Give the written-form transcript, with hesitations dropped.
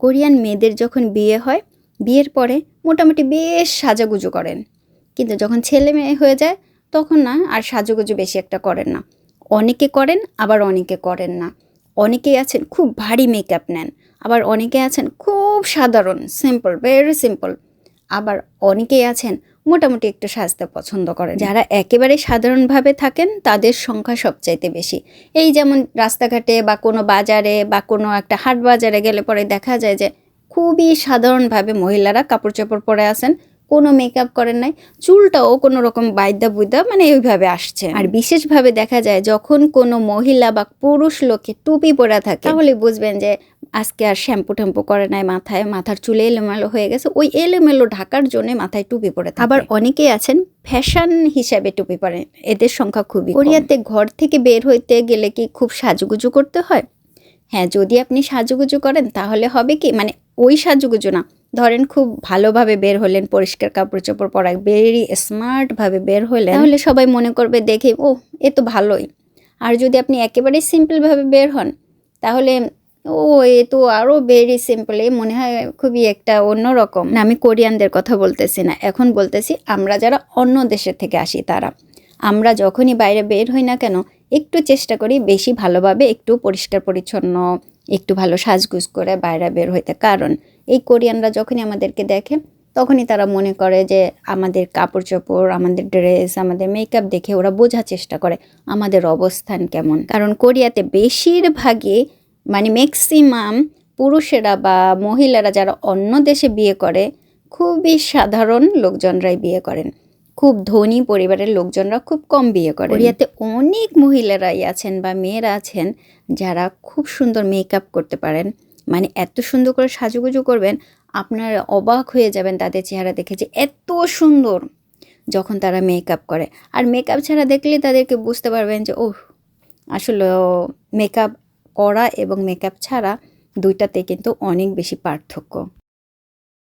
Korean মেয়েদের যখন বিয়ে হয়, বিয়ের পরে মোটামুটি বেশ সাজুগুজু করেন, কিন্তু যখন ছেলে মেয়ে হয়ে যায় তখন না আর সাজুগুজু বেশি একটা করেন না। অনেকে করেন, আবার অনেকে করেন না। অনেকেই আছেন খুব ভারী মেকআপ নেন, আবার অনেকে আছেন খুব সাধারণ, সিম্পল, ভেরি সিম্পল। আবার অনেকেই আছেন মোটামুটি একটু সাজতে পছন্দ করেন। যারা একেবারে সাধারণভাবে থাকেন তাদের সংখ্যা সবচাইতে বেশি। এই যেমন রাস্তাঘাটে বা কোনো বাজারে বা কোনো একটা হাট বাজারে গেলে পরে দেখা যায় যে খুবই সাধারণভাবে মহিলারা কাপড় চোপড় পরে আসেন, কোনো মেকআপ করেন নাই, চুলটাও কোনো রকম বাইদা বুইদা মানে এইভাবে আসছে। আর বিশেষভাবে দেখা যায় যখন কোনো মহিলা বা পুরুষ লোকে টুপি পরা থাকে, তাহলে বুঝবেন যে আজকে আর শ্যাম্পু ট্যাম্পু করে নাই, মাথার চুলে এলোমেলো হয়ে গেছে, ওই এলোমেলো ঢাকার জন্য মাথায় টুপি পরে থাকে। আবার অনেকেই আছেন ফ্যাশন হিসাবে টুপি পরেন, এদের সংখ্যা খুবই কম। কোরিয়াতে ঘর থেকে বের হইতে গেলে কি খুব সাজুগুজু করতে হয়? হ্যাঁ, যদি আপনি সাজুগুজু করেন তাহলে হবে কি, মানে ওই সাজুগুজু না, ধরেন খুব ভালোভাবে বের হলেন, পরিষ্কার কাপড় চোপড় পরা, ভেরি স্মার্টভাবে বের হলেন, তাহলে সবাই মনে করবে দেখে ও এ তো ভালোই। আর যদি আপনি একেবারে সিম্পলভাবে বের হন তাহলে ও এ তো আরও ভেরি সিম্পল, এ মনে হয় খুবই একটা অন্যরকম। না, আমি কোরিয়ানদের কথা বলতেছি না, এখন বলতেছি আমরা যারা অন্য দেশের থেকে আসি তারা। আমরা যখনই বাইরে বের হই না কেন একটু চেষ্টা করি বেশি ভালোভাবে, একটু পরিষ্কার পরিচ্ছন্ন, একটু ভালো সাজগুজ করে বাইরে বের হইতে। কারণ এই কোরিয়ানরা যখনই আমাদেরকে দেখে তখনই তারা মনে করে যে আমাদের কাপড় চোপড়, আমাদের ড্রেস, আমাদের মেকআপ দেখে ওরা বোঝার চেষ্টা করে আমাদের অবস্থান কেমন। কারণ কোরিয়াতে বেশিরভাগই মানে ম্যাক্সিমাম পুরুষেরা বা মহিলারা যারা অন্য দেশে বিয়ে করে খুবই সাধারণ লোকজনরাই বিয়ে করেন। খুব ধনী পরিবারের লোকজনরা খুব কম বিয়ে করে। কোরিয়াতে অনেক মহিলারাই আছেন বা মেয়েরা আছেন যারা খুব সুন্দর মেকআপ করতে পারেন, মানে এত সুন্দর করে সাজুগুজু করবেন আপনারা অবাক হয়ে যাবেন তাদের চেহারা দেখে যে এত সুন্দর যখন তারা মেকআপ করে। আর মেকআপ ছাড়া দেখলে তাদেরকে বুঝতে পারবেন যে ওহ, আসলে মেকআপ করা এবং মেকআপ ছাড়া দুইটাতে কিন্তু অনেক বেশি পার্থক্য।